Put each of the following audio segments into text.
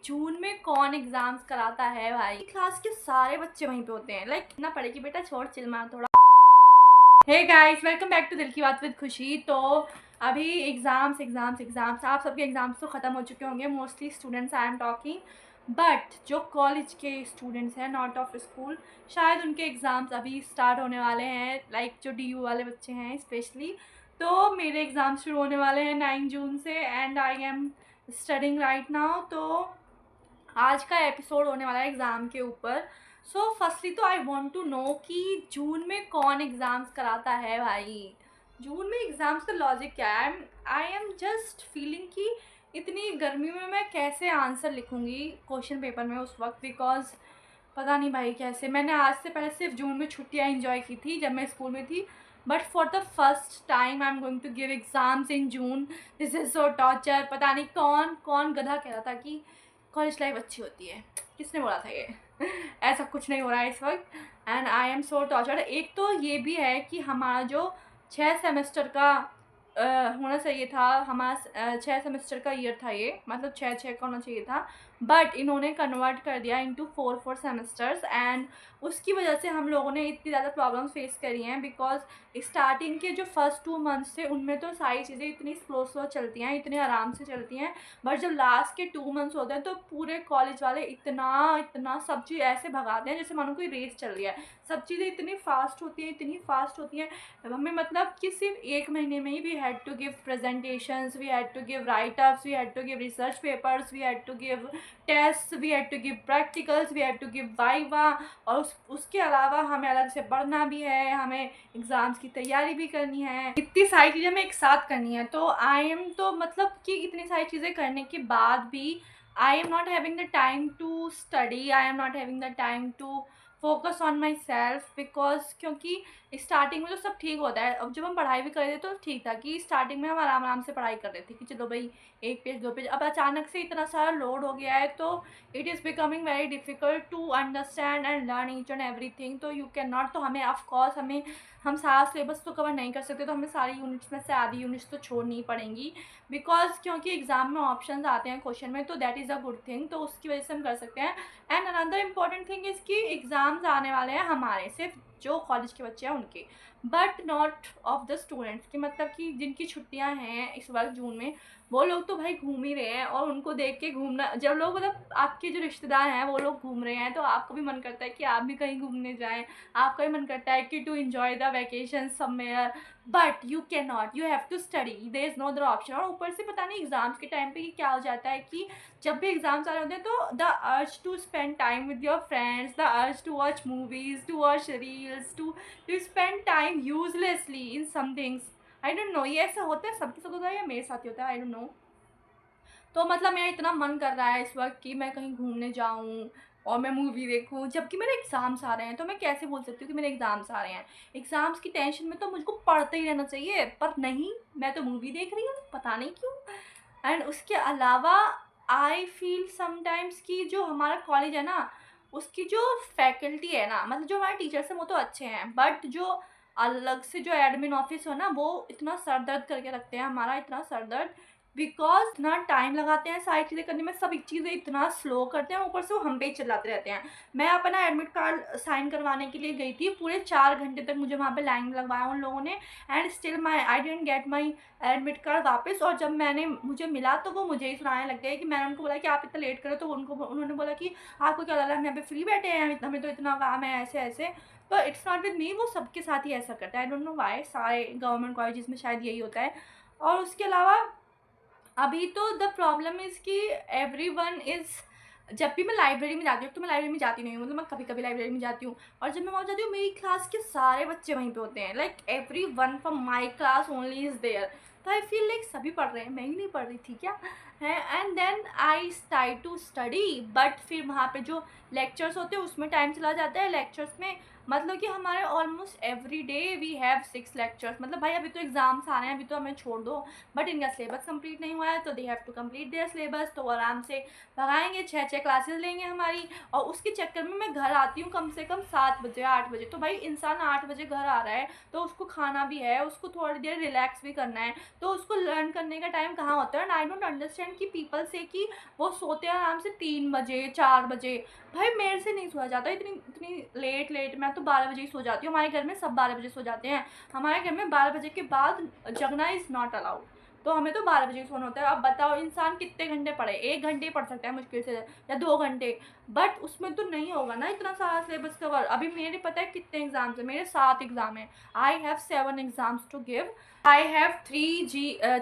जून में कौन एग्जाम्स कराता है भाई। क्लास के सारे बच्चे वहीं पे होते हैं। लाइक ना पढ़े कि बेटा छोड़ चिल मार थोड़ा। Hey guys, welcome back to दिल की बात विद खुशी। तो अभी एग्जाम्स आप सबके एग्जाम्स तो ख़त्म हो चुके होंगे। Mostly students I am talking, but जो कॉलेज के स्टूडेंट्स हैं नॉट ऑफ स्कूल, शायद उनके एग्ज़ाम्स अभी स्टार्ट होने वाले हैं। लाइक जो DU वाले बच्चे हैं स्पेशली। तो मेरे एग्ज़ाम्स शुरू होने वाले हैं 9 जून से and I am studying right now. तो आज का एपिसोड होने वाला है एग्ज़ाम के ऊपर। सो फर्स्टली तो आई वांट टू नो कि जून में कौन एग्ज़ाम्स कराता है भाई। जून में एग्ज़ाम्स का लॉजिक क्या है? आई एम जस्ट फीलिंग कि इतनी गर्मी में मैं कैसे आंसर लिखूँगी क्वेश्चन पेपर में उस वक्त, बिकॉज पता नहीं भाई कैसे। मैंने आज से पहले सिर्फ जून में छुट्टियाँ इंजॉय की थी जब मैं स्कूल में थी, but for the first time I am going to give exams in June. This is so torture. पता नहीं कौन कौन गधा कह रहा था कि कॉलेज लाइफ अच्छी होती है। किसने बोला था ये? ऐसा कुछ नहीं हो रहा है इस वक्त and I am so tortured. एक तो ये भी है कि हमारा जो 6 सेमेस्टर का होना चाहिए था, हमारा 6 सेमेस्टर का ईयर था ये, मतलब 6 का होना चाहिए था, बट इन्होंने कन्वर्ट कर दिया इनटू 4 सेमेस्टर्स एंड उसकी वजह से हम लोगों ने इतनी ज़्यादा प्रॉब्लम्स फेस करी हैं। बिकॉज स्टार्टिंग के जो फर्स्ट 2 मंथ्स थे उनमें तो सारी चीज़ें इतनी स्लो चलती हैं, इतने आराम से चलती हैं, बट जब लास्ट के 2 मंथ्स होते हैं तो पूरे कॉलेज वाले इतना सब चीज़ ऐसे भगाते हैं जैसे मानो कोई रेस चल रही है। सब चीज़ें इतनी फास्ट होती हैं हमें, मतलब कि सिर्फ 1 महीने में ही we had to give presentations, we had to give write ups, we had to give research papers, we had to give test, we had to give practicals, we had to give viva, और उसके अलावा हमें अलग से पढ़ना भी है, हमें एग्ज़ाम्स की तैयारी भी करनी है, इतनी सारी चीज़ें हमें एक साथ करनी है। तो आई एम तो मतलब कि इतनी सारी चीज़ें करने के बाद भी I am not having the time to study, I am not having the time to focus on myself, because क्योंकि स्टार्टिंग में तो सब ठीक होता है। अब जब हम पढ़ाई भी कर रहे थे तो ठीक था कि स्टार्टिंग में हम आराम आराम से पढ़ाई कर रहे थे कि चलो भाई 1 पेज 2 पेज। अब अचानक से इतना सारा लोड हो गया है तो it is becoming very difficult to understand and learn each and everything. तो यू कैन नॉट, तो हमें ऑफकोर्स हम सारा सिलेबस तो कवर नहीं कर सकते, तो हमें सारी यूनिट्स में से आधी यूनिट्स तो छोड़नी पड़ेंगी, बिकॉज क्योंकि एग्ज़ाम में ऑप्शंस आते हैं क्वेश्चन में, तो that is a good thing, तो उसकी वजह से हम कर सकते हैं। And another important thing is कि एग्ज़ाम्स आने वाले हैं हमारे, सिर्फ जो कॉलेज के बच्चे हैं उनके, but not of the students की। मतलब कि जिनकी छुट्टियां हैं इस वक्त जून में, वो लोग तो भाई घूम ही रहे हैं, और उनको देख के घूमना, जब लोग मतलब आपके जो रिश्तेदार हैं वो लोग घूम रहे हैं तो आपको भी मन करता है कि आप भी कहीं घूमने जाएं, आपका भी मन करता है कि to enjoy the vacation somewhere, but you can not, you have to study, there is no other option. और ऊपर से पता नहीं एग्ज़ाम्स के टाइम पे क्या हो जाता है कि जब भी एग्ज़ाम्स आ रहे होते हैं तो the urge to spend time with your friends, the urge to watch movies, to watch reels, to spend time uselessly in some things. I don't know, ये ऐसा होता है सबके साथ होता है या मेरे साथ ही होता है, आई डोंट नो। तो मतलब मेरा इतना मन कर रहा है इस वक्त कि मैं कहीं घूमने जाऊँ और मैं मूवी देखूँ, जबकि मेरे एग्ज़ाम्स आ रहे हैं। तो मैं कैसे बोल सकती हूँ कि मेरे एग्ज़ाम्स आ रहे हैं? एग्ज़ाम्स की टेंशन में तो मुझको पढ़ते ही रहना चाहिए, पर नहीं, मैं तो मूवी देख रही हूँ, पता नहीं क्यों। एंड उसके अलावा आई फील समटाइम्स कि जो हमारा कॉलेज है ना, उसकी जो फैकल्टी है ना, मतलब जो हमारे टीचर्स हैं वो तो अच्छे हैं, बट जो अलग से जो एडमिन ऑफिस हो ना, वो इतना सर दर्द करके रखते हैं हमारा, इतना सर दर्द, बिकॉज इतना टाइम लगाते हैं सारी चीज़ें करने में, सब एक चीज़ें इतना स्लो करते हैं, ऊपर से वो हम पे ही चिल्लाते रहते हैं। मैं अपना एडमिट कार्ड साइन करवाने के लिए गई थी, पूरे 4 घंटे तक मुझे वहाँ पे लाइन में लगवाया उन लोगों ने, and still I didn't get my admit card वापस। और जब मुझे मिला तो वो मुझे ही सुनाने लग गए कि मैंने उनको बोला कि आप इतना लेट करो, तो उन्होंने बोला कि आपको क्या लगा, हम यहाँ पे फ्री बैठे हैं, हमें तो इतना काम है, ऐसे ऐसे। तो इट्स नॉट विद मी, वो सबके साथ ही ऐसा करता है, आई डोंट नो वाई, सारे गवर्नमेंट कॉलेजेस में शायद यही होता है। और उसके अलावा अभी तो द प्रॉब्लम इज़ कि एवरीवन इज़, जब भी मैं लाइब्रेरी में जाती हूँ, तो मैं लाइब्रेरी में जाती नहीं हूँ, मतलब मैं कभी कभी लाइब्रेरी में जाती हूँ, और जब मैं वहाँ जाती हूँ मेरी क्लास के सारे बच्चे वहीं पे होते हैं, like everyone from my class only is there. तो आई फील लाइक सभी पढ़ रहे हैं, मैं ही नहीं पढ़ रही थी क्या है। And then I try to study, but फिर वहाँ पे जो लेक्चर्स होते हैं उसमें टाइम चला जाता है। लेक्चर्स में मतलब कि हमारे almost every day we have 6 lectures. मतलब भाई अभी तो एग्ज़ाम्स आ रहे हैं, अभी तो हमें छोड़ दो, बट इनका सिलेबस कंप्लीट नहीं हुआ है, तो they have to complete their syllabus. तो वो आराम से भगाएंगे, 6 क्लासेस लेंगे हमारी, और उसके चक्कर में मैं घर आती हूँ कम से कम 7 बजे 8 बजे। तो भाई इंसान 8 बजे घर आ रहा है तो उसको खाना भी है, उसको थोड़ी देर रिलैक्स भी करना है, तो उसको लर्न करने का टाइम कहाँ होता है। And I don't understand understand कि पीपल से कि वो सोते हैं आराम से 3 बजे 4 बजे। भाई मेरे से नहीं सोया जाता इतनी इतनी लेट। मैं तो 12 बजे ही सो जाती हूँ। हमारे घर में सब 12 बजे सो जाते हैं। हमारे घर में 12 बजे के बाद जगना इज़ नॉट अलाउड। तो हमें तो 12 बजे ही सोना होता है। अब बताओ इंसान कितने घंटे पढ़े, 1 घंटे ही पढ़ सकता है मुश्किल से या 2 घंटे, बट उसमें तो नहीं होगा ना इतना सारा सिलेबस कवर। अभी मेरे पता है कितने एग्जाम्स हैं, मेरे 7 एग्जाम हैं। I have 7 exams to give. I have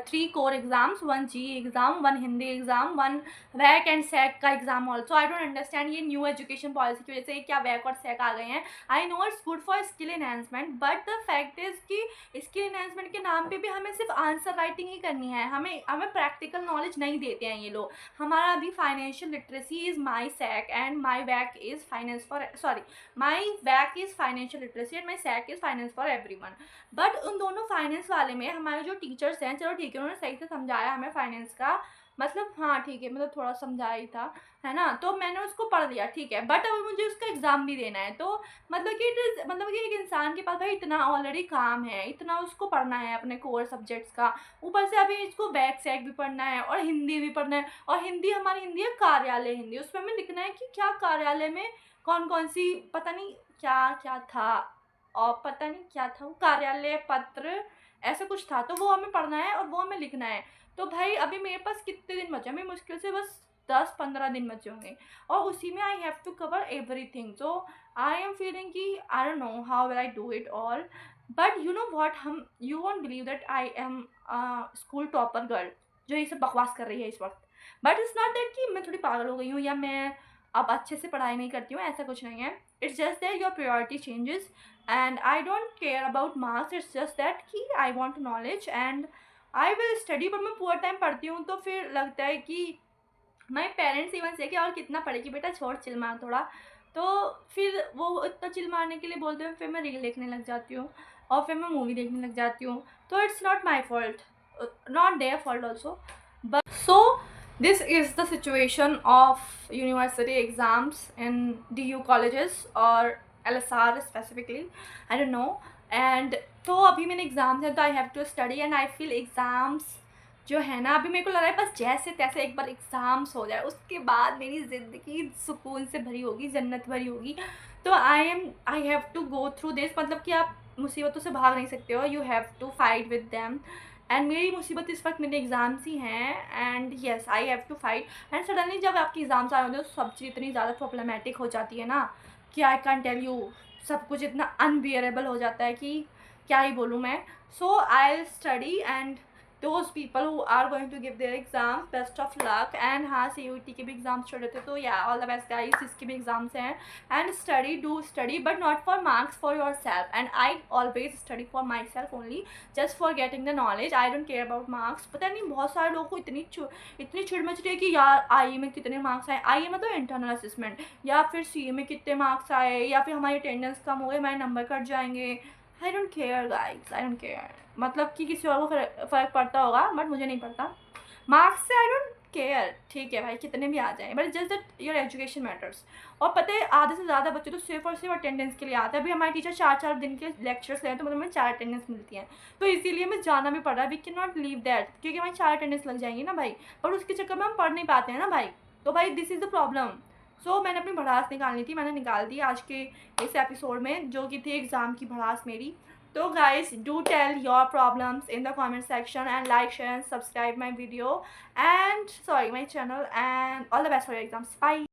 3 core exams, 1 GE exam, 1 Hindi exam, 1 VAC and SEC का exam also. I don't understand ये न्यू एजुकेशन पॉलिसी की वजह से क्या वैक और सैक आ गए हैं। I know it's good for skill enhancement, but the fact is कि स्किल एनहेंसमेंट के नाम पे भी हमें सिर्फ आंसर राइटिंग ही करनी है। हमें प्रैक्टिकल नॉलेज नहीं देते हैं ये लोग। हमारा अभी financial literacy is my SEC and my VAC is finance for my VAC is financial literacy and my SEC is finance for everyone. But उन दोनों फाइनेंस वाले में हमारे जो टीचर्स हैं, चलो ठीक है उन्होंने सही से समझाया हमें फाइनेंस का, मतलब हाँ ठीक है, मतलब थोड़ा समझाया ही था, है ना, तो मैंने उसको पढ़ लिया, ठीक है। बट अभी मुझे उसका एग्ज़ाम भी देना है, तो मतलब कि मतलब कि एक इंसान के पास भाई इतना ऑलरेडी काम है, इतना उसको पढ़ना है अपने कोर सब्जेक्ट्स का, ऊपर से अभी इसको बैक सैक भी पढ़ना है और हिंदी भी पढ़ना है। और हिंदी हमारी हिंदी है कार्यालय हिंदी, उसमें हमें लिखना है कि क्या कार्यालय में कौन कौन सी पता नहीं क्या क्या था, और पता नहीं क्या था वो, कार्यालय पत्र ऐसा कुछ था, तो वो हमें पढ़ना है और वो हमें लिखना है। तो भाई अभी मेरे पास कितने दिन बचे हैं, मैं मुश्किल से बस 10-15 दिन बचे होंगे, और उसी में I have to cover everything. So I am feeling कि I don't know how will I do it all, but you know what, hmm you won't believe that I am school topper girl जो ये सब बकवास कर रही है इस वक्त। बट इट्स नॉट दैट कि मैं थोड़ी पागल हो गई हूँ या मैं अब अच्छे से पढ़ाई नहीं करती हूँ, ऐसा कुछ नहीं है। It's just that your priority changes and I don't care about marks, it's just that कि I want knowledge and I will study. पर मैं पूरा टाइम पढ़ती हूँ तो फिर लगता है कि माई पेरेंट्स इवन से कि और कितना पढ़ेगी बेटा, छोड़ चिल मार थोड़ा, तो फिर वो इतना चिल मारने के लिए बोलते हैं, फिर मैं रील देखने लग जाती हूँ और फिर मैं मूवी देखने लग जाती हूँ। तो it's not my fault, not their fault also, but so this is the situation of university exams in DU colleges or LSR specifically, I don't know. and तो अभी मैंने एग्ज़ाम्स हैं तो I have to study and I feel exams जो है ना, अभी मेरे को लग रहा है बस जैसे तैसे एक बार एग्ज़ाम्स हो जाए उसके बाद मेरी ज़िंदगी सुकून से भरी होगी, जन्नत भरी होगी। तो I have to go through this, मतलब कि आप मुसीबतों से भाग नहीं सकते हो, you have to fight with them. And मेरी मुसीबत इस वक्त मेरे एग्ज़ाम्स ही हैं and yes I have to fight. And suddenly जब आपके एग्ज़ाम्स आ रहे होते हैं तो सब चीज़ इतनी ज़्यादा प्रॉब्लमेटिक हो जाती है ना कि आई कैन टेल यू, सब कुछ इतना अनबियरेबल हो जाता है कि क्या ही बोलूँ मैं। So I will study and those people who are going to give their exams, best of luck। and हाँ CUET के भी एग्ज़ाम्स चल रहे थे तो या ऑल द बेस्ट गाइस, इसके भी एग्ज़ाम्स हैं। And study, do study but not for marks, for your self. And I always study for my self only, just for getting the knowledge. I don't care about marks. पता नहीं बहुत सारे लोगों को इतनी चिड़ मच रही है कि यार आई में कितने मार्क्स आए, आई मतलब इंटरनल असेसमेंट, या फिर CA में कितने मार्क्स आए, या फिर हमारी अटेंडेंस कम हो गई, हमारे नंबर कट जाएंगे। आई don't care guys, I don't care. मतलब कि किसी और को फ़र्क पड़ता होगा बट मुझे नहीं पड़ता मार्क्स से, आई डोंट केयर, ठीक है भाई कितने भी आ जाए, but just that your education matters. और पता है आधे से ज़्यादा बच्चे तो सिर्फ और सिर्फ अटेंडेंस के लिए आते हैं। अभी हमारे टीचर 4-4 दिन के लेक्चर्स लें तो मतलब हमें 4 अटेंडेंस मिलती हैं, तो इसीलिए मैं जाना भी पड़ रहा है। We can not leave that, क्योंकि हमारी 4 अटेंडेंस लग जाएंगी ना भाई, पर उसके चक्कर में हम पढ़ नहीं पाते हैं ना भाई। तो भाई दिस इज़ द प्रॉब्लम। सो मैंने अपनी भड़ास निकालनी थी, मैंने निकाल दी आज के इस एपिसोड में, जो कि थी एग्ज़ाम की भड़ास मेरी। So guys, do tell your problems in the comment section and like, share and subscribe my video and my channel, and all the best for your exams. Bye.